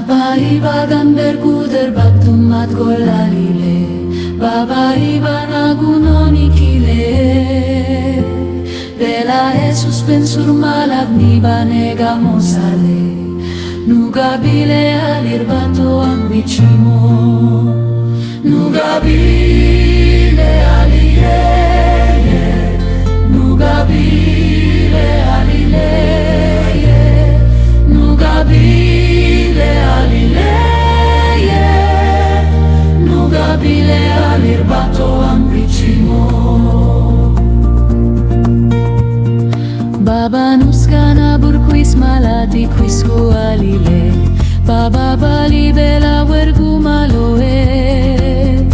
Iba gamber kuder baktumat golalile Baba iba nagunoni kile Bela Jesus pensur malab ni banega mosale Nugabile alirbato ang bichimo Nugabile alileye Nugabile alileye Nugabile alileye Nugabile alirbato ang bichimo Baba nuskana burquis malati quisco alile Baba bali bela vergu maloe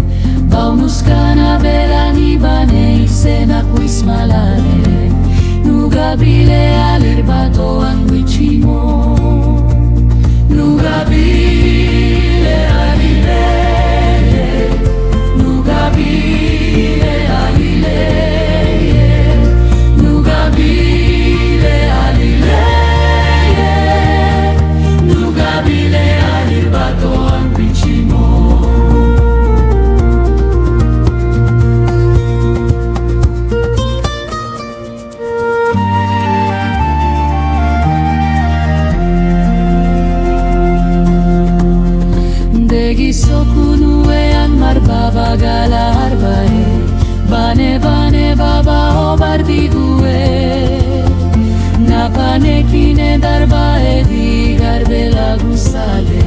Bau nuskana bela nibane isena quis malale Nugabile alirbato anguicimo Nugabile alileye Nugabile alileye Nugabile alileye Nugabile alirbato anguicimo Sokunue ang marbaba gala arbae Bane bane baba o bardigue Napane kine darbae di garbela gusale